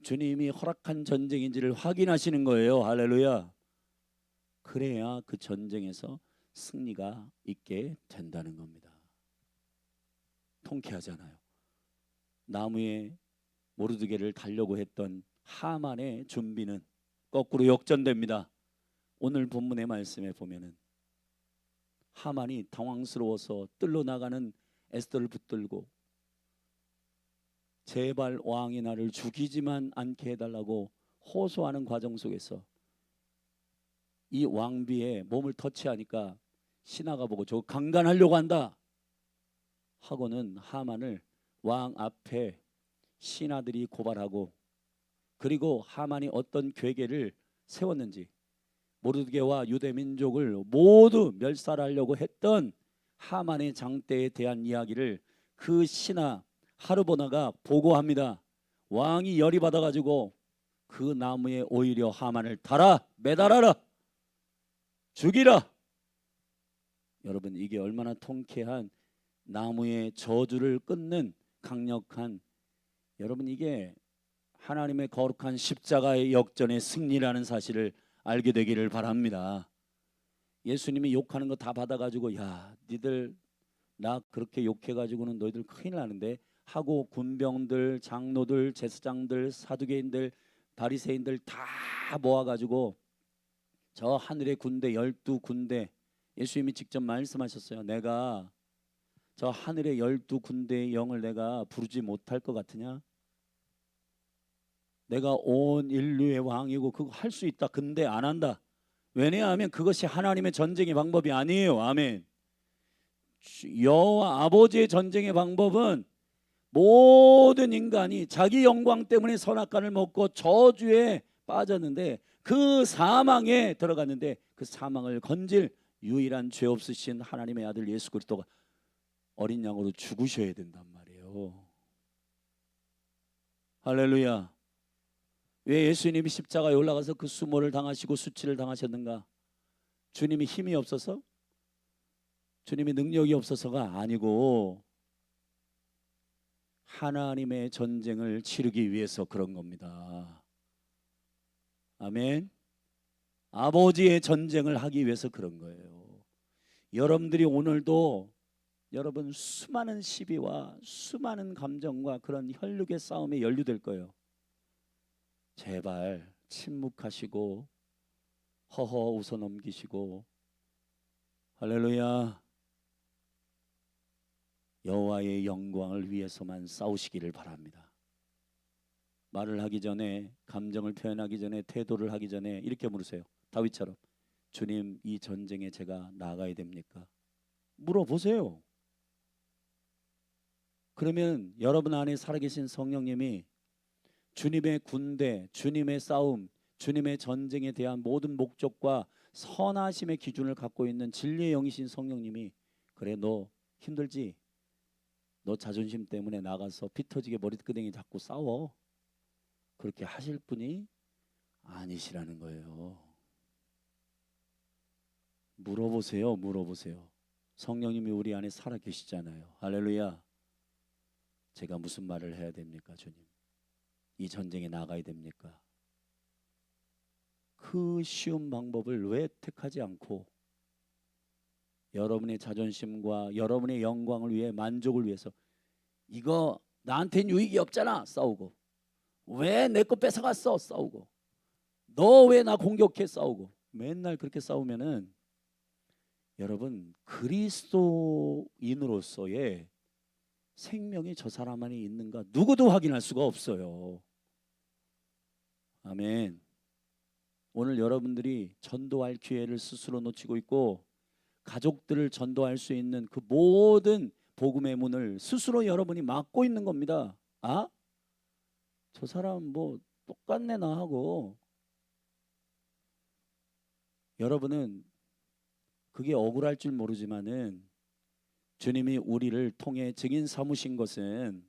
주님이 허락한 전쟁인지를 확인하시는 거예요. 할렐루야. 그래야 그 전쟁에서 승리가 있게 된다는 겁니다. 통쾌하잖아요. 나무에 모르드게를 달려고 했던 하만의 준비는 거꾸로 역전됩니다. 오늘 본문의 말씀에 보면은 하만이 당황스러워서 뜰로 나가는 에스더를 붙들고 제발 왕이 나를 죽이지만 않게 해달라고 호소하는 과정 속에서 이 왕비의 몸을 터치하니까 신하가 보고 저 강간하려고 한다 하고는 하만을 왕 앞에 신하들이 고발하고, 그리고 하만이 어떤 괴계를 세웠는지, 모르드게와 유대 민족을 모두 멸살하려고 했던 하만의 장대에 대한 이야기를 그 신하 하르보나가 보고합니다. 왕이 열이 받아가지고 그 나무에 오히려 하만을 달아 매달아라, 죽이라. 여러분, 이게 얼마나 통쾌한 나무의 저주를 끊는 강력한, 여러분 이게 하나님의 거룩한 십자가의 역전의 승리라는 사실을 알게 되기를 바랍니다. 예수님이 욕하는 거 다 받아가지고 야 니들 나 그렇게 욕해가지고는 너희들 큰일 나는데 하고 군병들, 장로들, 제사장들, 사두개인들, 바리새인들 다 모아가지고 저 하늘의 군대 12군대, 예수님이 직접 말씀하셨어요. 내가 저 하늘의 12군대의 영을 내가 부르지 못할 것 같으냐? 내가 온 인류의 왕이고 그거 할 수 있다. 근데 안 한다. 왜냐하면 그것이 하나님의 전쟁의 방법이 아니에요. 아멘. 여호와 아버지의 전쟁의 방법은 모든 인간이 자기 영광 때문에 선악과를 먹고 저주에 빠졌는데 그 사망에 들어갔는데 그 사망을 건질 유일한 죄 없으신 하나님의 아들 예수 그리스도가 어린 양으로 죽으셔야 된단 말이에요. 할렐루야. 왜 예수님이 십자가에 올라가서 그 수모를 당하시고 수치를 당하셨는가? 주님이 힘이 없어서? 주님이 능력이 없어서가 아니고 하나님의 전쟁을 치르기 위해서 그런 겁니다. 아멘. 아버지의 전쟁을 하기 위해서 그런 거예요. 여러분들이 오늘도 여러분 수많은 시비와 수많은 감정과 그런 혈육의 싸움에 연루될 거예요. 제발 침묵하시고 허허 웃어 넘기시고 할렐루야 여호와의 영광을 위해서만 싸우시기를 바랍니다. 말을 하기 전에 감정을 표현하기 전에 태도를 하기 전에 이렇게 물으세요. 다윗처럼 주님 이 전쟁에 제가 나가야 됩니까? 물어보세요. 그러면 여러분 안에 살아계신 성령님이 주님의 군대, 주님의 싸움, 주님의 전쟁에 대한 모든 목적과 선하심의 기준을 갖고 있는 진리의 영이신 성령님이 그래 너 힘들지? 너 자존심 때문에 나가서 피 터지게 머리끄댕이 잡고 싸워. 그렇게 하실 분이 아니시라는 거예요. 물어보세요. 물어보세요. 성령님이 우리 안에 살아 계시잖아요. 할렐루야. 제가 무슨 말을 해야 됩니까 주님? 이 전쟁에 나가야 됩니까? 그 쉬운 방법을 왜 택하지 않고 여러분의 자존심과 여러분의 영광을 위해 만족을 위해서 이거 나한텐 유익이 없잖아 싸우고 왜 내 거 뺏어갔어 싸우고 너 왜 나 공격해 싸우고 맨날 그렇게 싸우면은 여러분 그리스도인으로서의 생명이 저 사람 안에 있는가 누구도 확인할 수가 없어요. 아멘. 오늘 여러분들이 전도할 기회를 스스로 놓치고 있고 가족들을 전도할 수 있는 그 모든 복음의 문을 스스로 여러분이 막고 있는 겁니다. 아? 저 사람 뭐 똑같네 나하고. 여러분은 그게 억울할 줄 모르지만은 주님이 우리를 통해 증인 삼으신 것은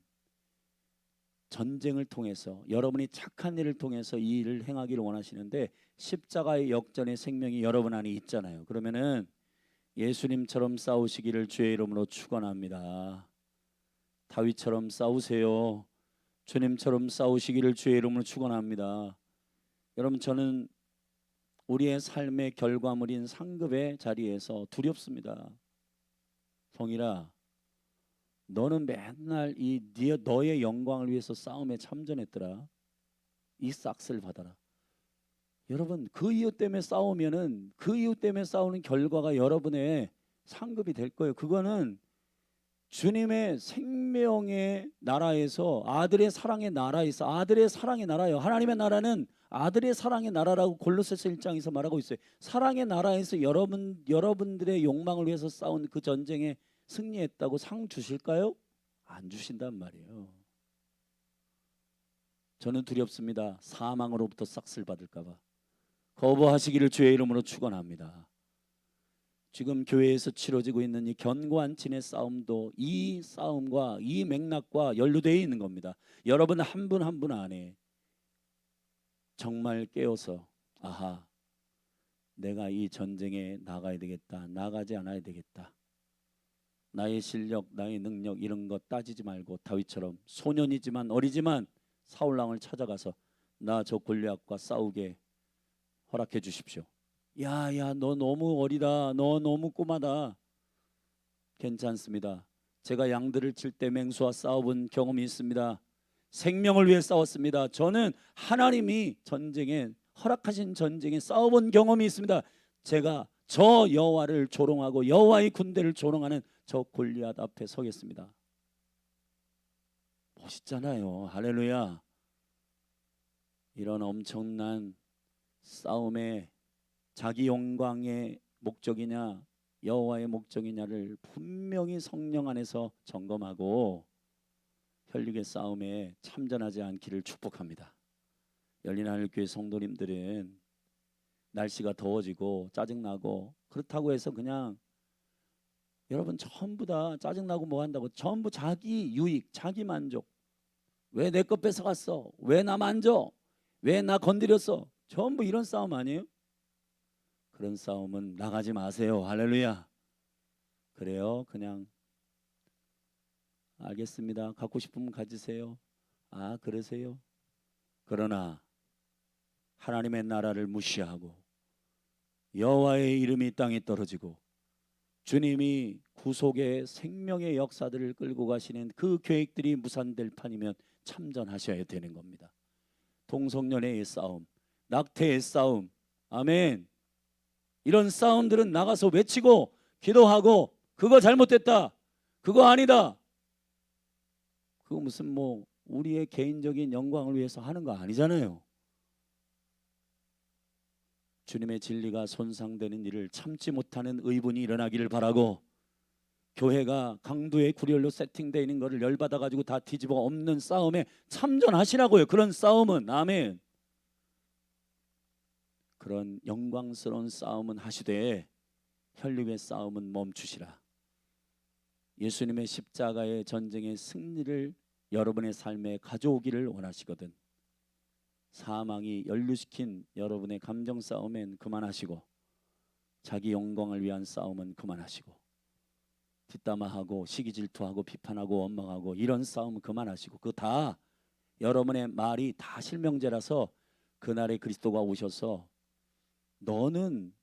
전쟁을 통해서 여러분이 착한 일을 통해서 이 일을 행하기를 원하시는데 십자가의 역전의 생명이 여러분 안에 있잖아요. 그러면은 예수님처럼 싸우시기를 주의 이름으로 축원합니다. 다윗처럼 싸우세요. 주님처럼 싸우시기를 주의 이름으로 축원합니다. 여러분 저는 우리의 삶의 결과물인 상급의 자리에서 두렵습니다. 성일아 너는 맨날 너의 영광을 위해서 싸움에 참전했더라. 이 싹스를 받아라. 여러분 그 이유 때문에 싸우면은 그 이유 때문에 싸우는 결과가 여러분의 상급이 될 거예요. 그거는 주님의 생명의 나라에서 아들의 사랑의 나라에서 아들의 사랑의 나라예요. 하나님의 나라는 아들의 사랑의 나라라고 골로새서 1장에서 말하고 있어요. 사랑의 나라에서 여러분들의 욕망을 위해서 싸운 그 전쟁에 승리했다고 상 주실까요? 안 주신단 말이에요. 저는 두렵습니다. 사망으로부터 싹쓸 받을까 봐. 거부하시기를 주의 이름으로 축원합니다. 지금 교회에서 치러지고 있는 이 견고한 진의 싸움도 이 싸움과 이 맥락과 연루되어 있는 겁니다. 여러분 한 분 한 분 안에 정말 깨어서 아하 내가 이 전쟁에 나가야 되겠다. 나가지 않아야 되겠다. 나의 실력 나의 능력 이런 거 따지지 말고 다윗처럼 소년이지만 어리지만 사울왕을 찾아가서 나 저 골리앗과 싸우게 허락해 주십시오. 야야 너 너무 어리다. 너 너무 꼬마다. 괜찮습니다. 제가 양들을 칠 때 맹수와 싸워본 경험이 있습니다. 생명을 위해 싸웠습니다. 저는 하나님이 전쟁에 허락하신 전쟁에 싸워본 경험이 있습니다. 제가 저 여호와를 조롱하고 여호와의 군대를 조롱하는 저 골리앗 앞에 서겠습니다. 멋있잖아요. 할렐루야. 이런 엄청난 싸움에 자기 영광의 목적이냐 여호와의 목적이냐를 분명히 성령 안에서 점검하고 혈육의 싸움에 참전하지 않기를 축복합니다. 열린하늘교회 성도님들은 날씨가 더워지고 짜증나고 그렇다고 해서 그냥 여러분 전부 다 짜증나고 뭐 한다고 전부 자기 유익, 자기 만족, 왜 내 것 뺏어갔어? 왜 나 만져? 왜 나 건드렸어? 전부 이런 싸움 아니에요? 그런 싸움은 나가지 마세요. 할렐루야. 그래요. 그냥 알겠습니다. 갖고 싶으면 가지세요. 아, 그러세요. 그러나 하나님의 나라를 무시하고 여호와의 이름이 땅에 떨어지고 주님이 구속의 생명의 역사들을 끌고 가시는 그 계획들이 무산될 판이면 참전하셔야 되는 겁니다. 동성연애의 싸움, 낙태의 싸움, 아멘. 이런 싸움들은 나가서 외치고 기도하고 그거 잘못됐다, 그거 아니다, 그거 무슨 뭐 우리의 개인적인 영광을 위해서 하는 거 아니잖아요. 주님의 진리가 손상되는 일을 참지 못하는 의분이 일어나기를 바라고, 교회가 강도의 구렬로 세팅되어 있는 것을 열받아 가지고 다 뒤집어 엎는 싸움에 참전하시라고요. 그런 싸움은, 아멘. 그런 영광스러운 싸움은 하시되 혈육의 싸움은 멈추시라. 예수님의 십자가의 전쟁의 승리를 여러분의 삶에 가져오기를 원하시거든 사망이 연루시킨 여러분의 감정 싸움엔 그만하시고, 자기 영광을 위한 싸움은 그만하시고, 뒷담화하고 시기질투하고 비판하고 원망하고 이런 싸움은 그만하시고, 그거 다 여러분의 말이 다 실명제라서 그날에 그리스도가 오셔서 너는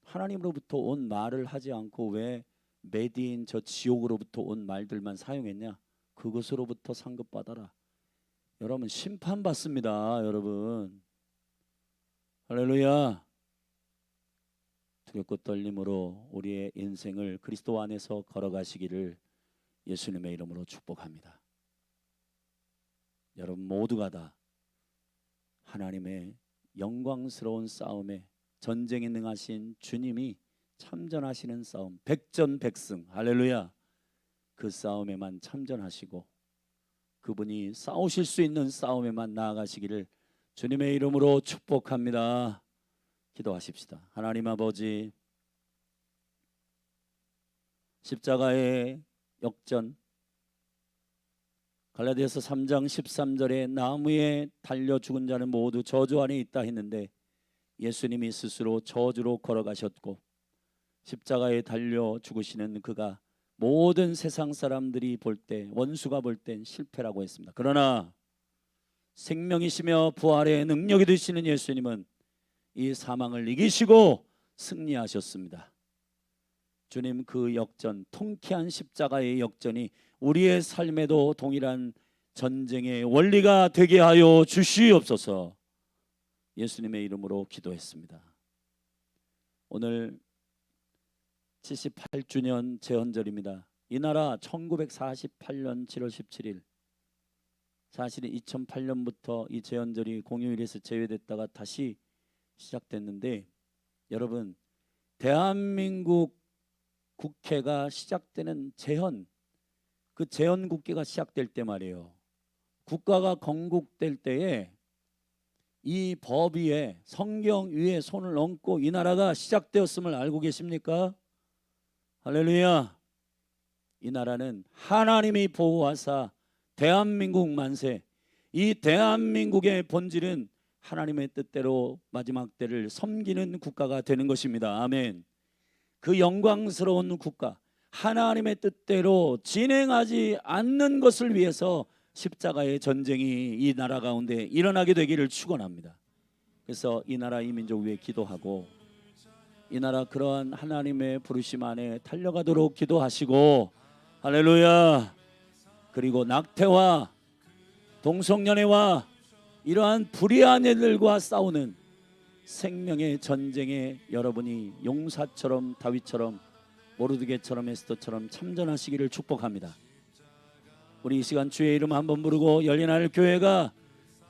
하나님으로부터 온 말을 하지 않고 왜 매디인 저 지옥으로부터 온 말들만 사용했냐? 그것으로부터 상급받아라. 여러분 심판받습니다. 여러분 할렐루야. 두렵고 떨림으로 우리의 인생을 그리스도 안에서 걸어가시기를 예수님의 이름으로 축복합니다. 여러분 모두가 다 하나님의 영광스러운 싸움에 전쟁에 능하신 주님이 참전하시는 싸움, 백전백승, 할렐루야. 그 싸움에만 참전하시고 그분이 싸우실 수 있는 싸움에만 나아가시기를 주님의 이름으로 축복합니다. 기도하십시다. 하나님 아버지, 십자가의 역전, 갈라디아서 3장 13절에 나무에 달려 죽은 자는 모두 저주 안에 있다 했는데 예수님이 스스로 저주로 걸어가셨고 십자가에 달려 죽으시는 그가 모든 세상 사람들이 볼 때, 원수가 볼 땐 실패라고 했습니다. 그러나 생명이시며 부활의 능력이 되시는 예수님은 이 사망을 이기시고 승리하셨습니다. 주님 그 역전, 통쾌한 십자가의 역전이 우리의 삶에도 동일한 전쟁의 원리가 되게 하여 주시옵소서. 예수님의 이름으로 기도했습니다. 오늘 78주년 제헌절입니다. 이 나라 1948년 7월 17일, 사실은 2008년부터 이 제헌절이 공휴일에서 제외됐다가 다시 시작됐는데, 여러분 대한민국 국회가 시작되는 제헌, 그 제헌 국회가 시작될 때 말이에요, 국가가 건국될 때에 이 법 위에, 성경 위에 손을 얹고 이 나라가 시작되었음을 알고 계십니까? 할렐루야. 이 나라는 하나님이 보호하사 대한민국 만세, 이 대한민국의 본질은 하나님의 뜻대로 마지막 때를 섬기는 국가가 되는 것입니다. 아멘. 그 영광스러운 국가, 하나님의 뜻대로 진행하지 않는 것을 위해서 십자가의 전쟁이 이 나라 가운데 일어나게 되기를 축원합니다. 그래서 이 나라 이 민족 위에 기도하고, 이 나라 그러한 하나님의 부르심 안에 달려가도록 기도하시고, 할렐루야. 그리고 낙태와 동성연애와 이러한 불의한 애들과 싸우는 생명의 전쟁에 여러분이 용사처럼, 다윗처럼, 모르드게처럼, 에스더처럼 참전하시기를 축복합니다. 우리 이 시간 주의 이름 한번 부르고 열린하늘 교회가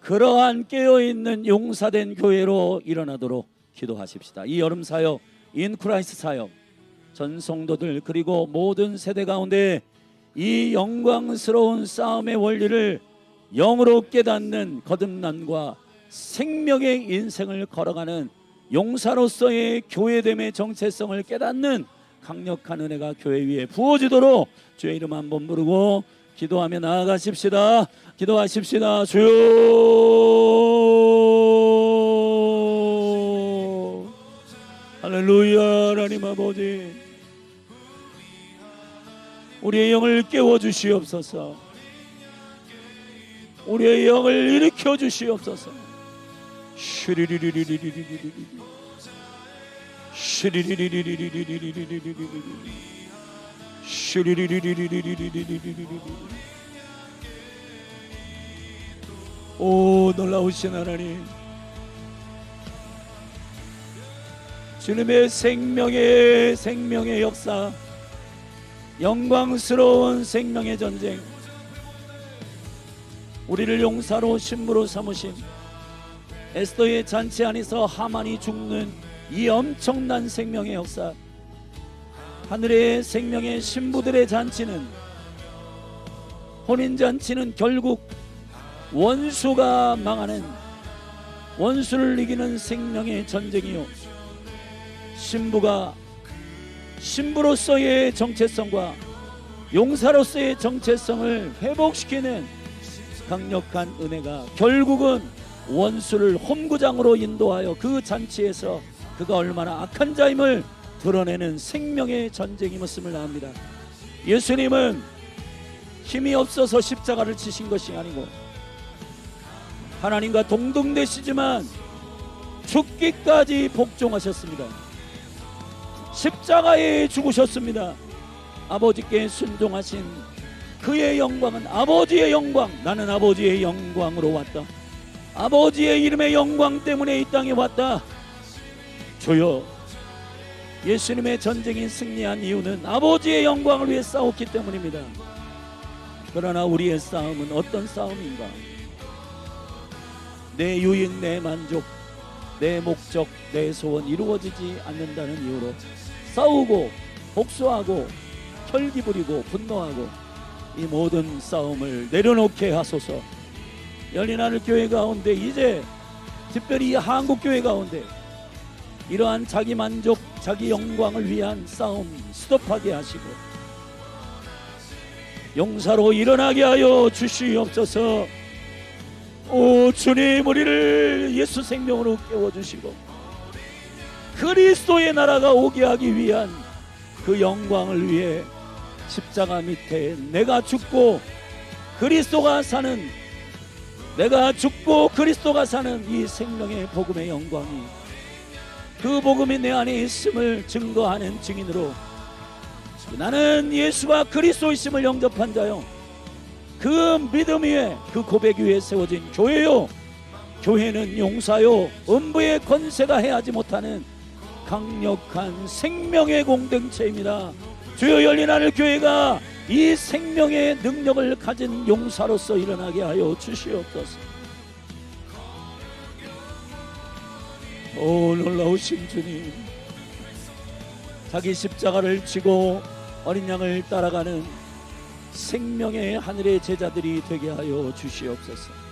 그러한 깨어있는 용사된 교회로 일어나도록 기도하십시다. 이 여름 사역, 인크라이스트 사역, 전 성도들 그리고 모든 세대 가운데 이 영광스러운 싸움의 원리를 영으로 깨닫는 거듭남과 생명의 인생을 걸어가는 용사로서의 교회됨의 정체성을 깨닫는 강력한 은혜가 교회 위에 부어지도록 주의 이름 한번 부르고 기도하며 나아가십시다. 기도하십시다. 주여, 할렐루야. 하나님 아버지, 우리의 영을 깨워주시옵소서. 우리의 영을 일으켜 주시옵소서. 오, 놀라우신 하나님, 주님의 생명의 역사, 영광스러운 생명의 전쟁, 우리를 용사로 신부로 삼으신 에스더의 잔치 안에서 하만이 죽는 이 엄청난 생명의 역사, 하늘의 생명의 신부들의 잔치는, 혼인잔치는 결국 원수가 망하는, 원수를 이기는 생명의 전쟁이요, 신부가 신부로서의 정체성과 용사로서의 정체성을 회복시키는 강력한 은혜가 결국은 원수를 홈구장으로 인도하여 그 잔치에서 그가 얼마나 악한 자임을 드러내는 생명의 전쟁임을 압니다. 예수님은 힘이 없어서 십자가를 지신 것이 아니고 하나님과 동등되시지만 죽기까지 복종하셨습니다. 십자가에 죽으셨습니다. 아버지께 순종하신 그의 영광은 아버지의 영광, 나는 아버지의 영광으로 왔다. 아버지의 이름의 영광 때문에 이 땅에 왔다. 주여, 예수님의 전쟁이 승리한 이유는 아버지의 영광을 위해 싸웠기 때문입니다. 그러나 우리의 싸움은 어떤 싸움인가? 내 유익, 내 만족, 내 목적, 내 소원 이루어지지 않는다는 이유로 싸우고 복수하고 혈기 부리고 분노하고 이 모든 싸움을 내려놓게 하소서. 열린하늘 교회 가운데, 이제 특별히 이 한국교회 가운데 이러한 자기 만족, 자기 영광을 위한 싸움 스톱하게 하시고 용사로 일어나게 하여 주시옵소서. 오 주님, 우리를 예수 생명으로 깨워주시고 그리스도의 나라가 오게 하기 위한 그 영광을 위해 십자가 밑에 내가 죽고 그리스도가 사는, 내가 죽고 그리스도가 사는 이 생명의 복음의 영광이, 그 복음이 내 안에 있음을 증거하는 증인으로 나는 예수가 그리스도이심을 영접한 자요, 그 믿음 위에, 그 고백 위에 세워진 교회요, 교회는 용사요, 음부의 권세가 해하지 못하는 강력한 생명의 공동체입니다. 주여, 열린하늘 교회가 이 생명의 능력을 가진 용사로서 일어나게 하여 주시옵소서. 오 놀라우신 주님, 자기 십자가를 지고 어린 양을 따라가는 생명의 하늘의 제자들이 되게 하여 주시옵소서.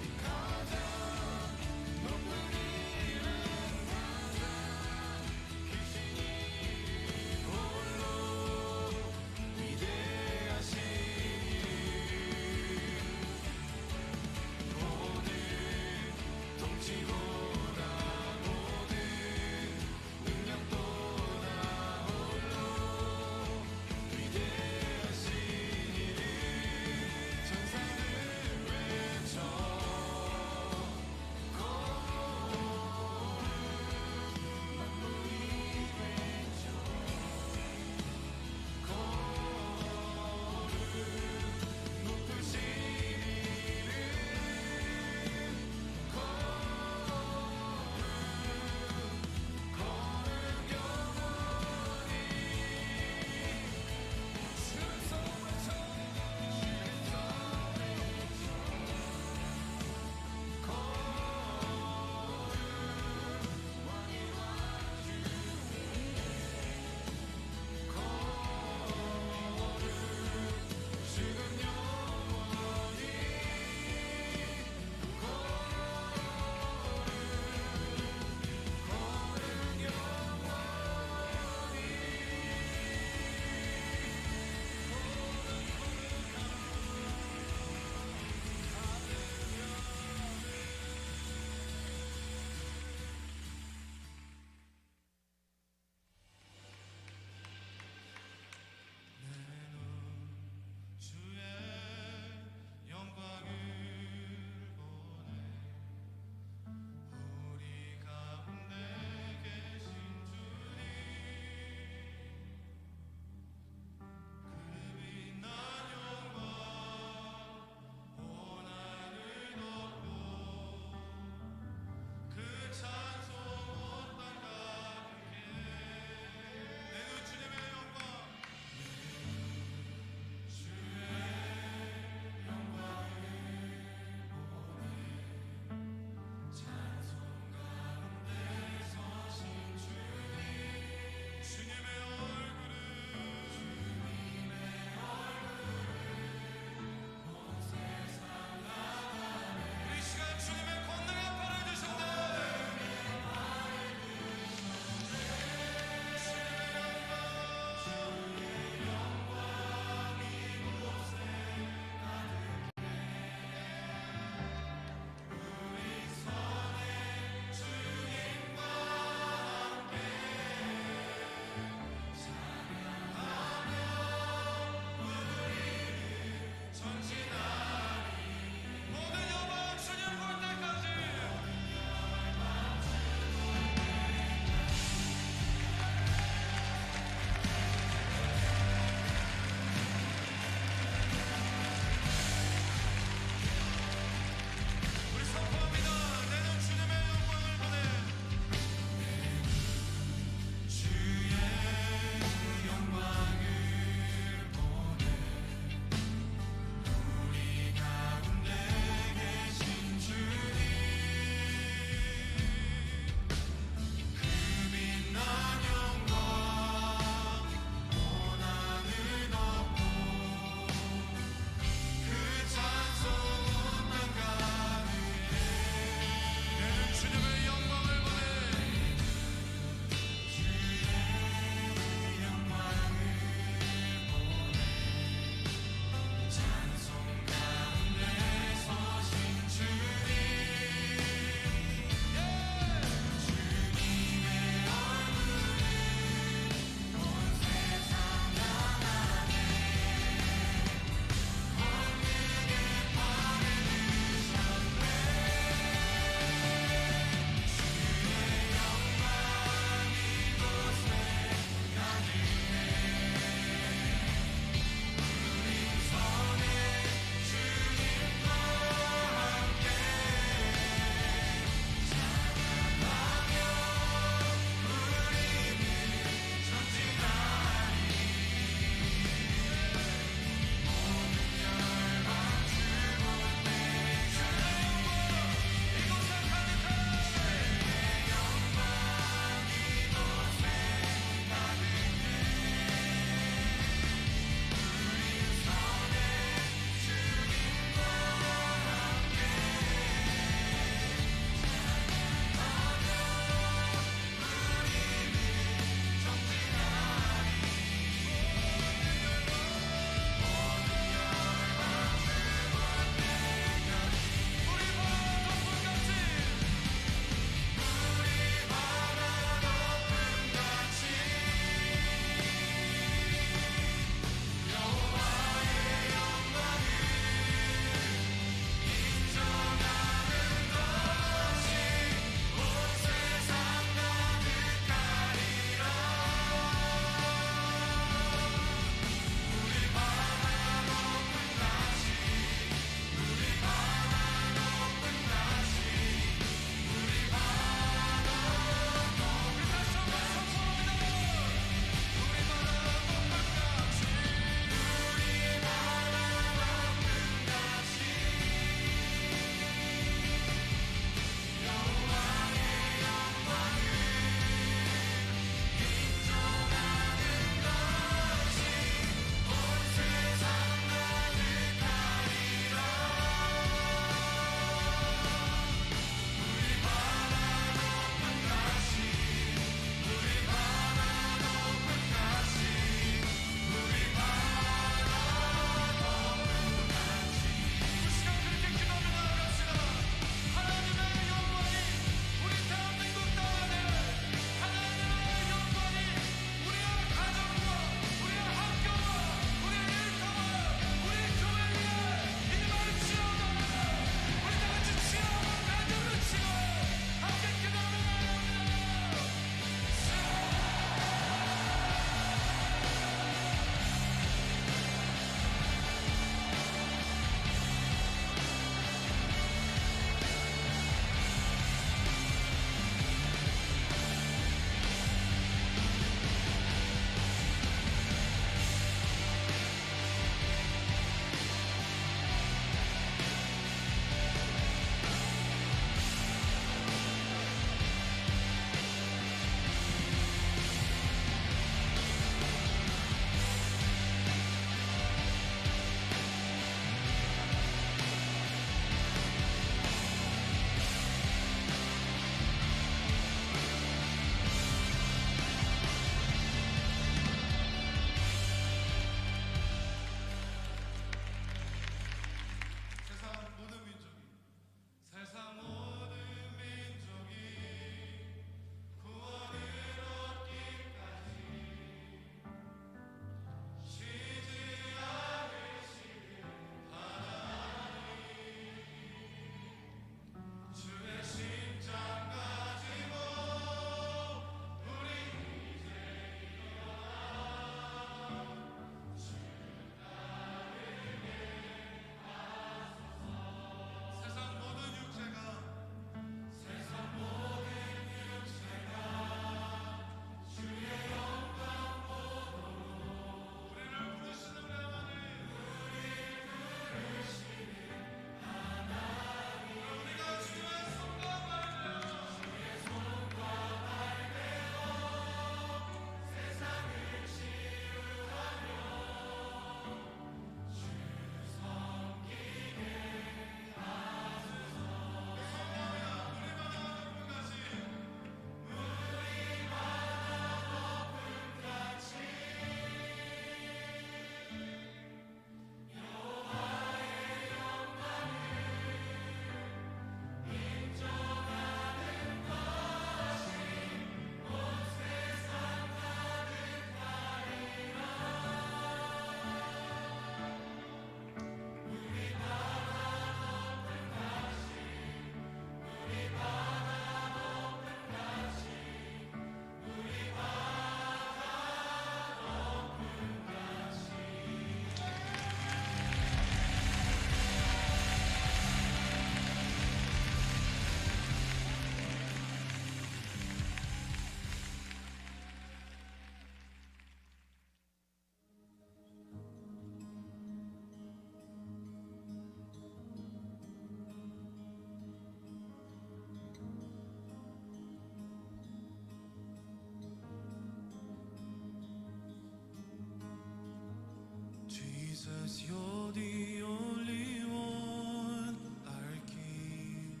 you're the only one, our King.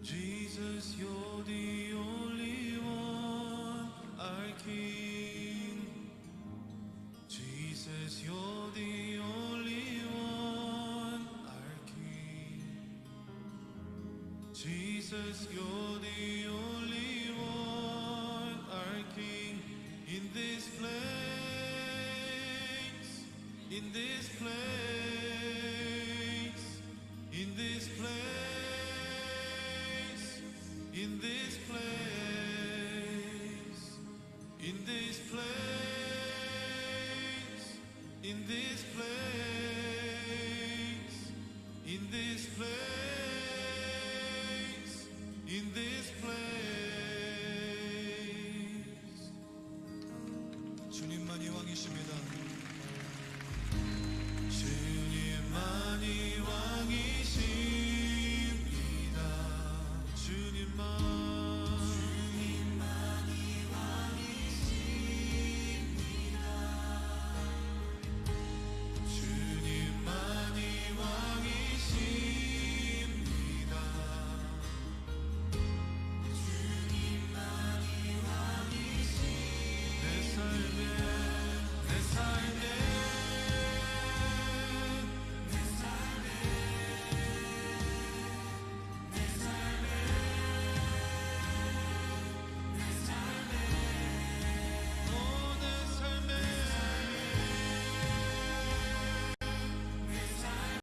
Jesus, you're the only one, our King. Jesus, you're the only one, our King. Jesus, you're the only one, our King. In this place,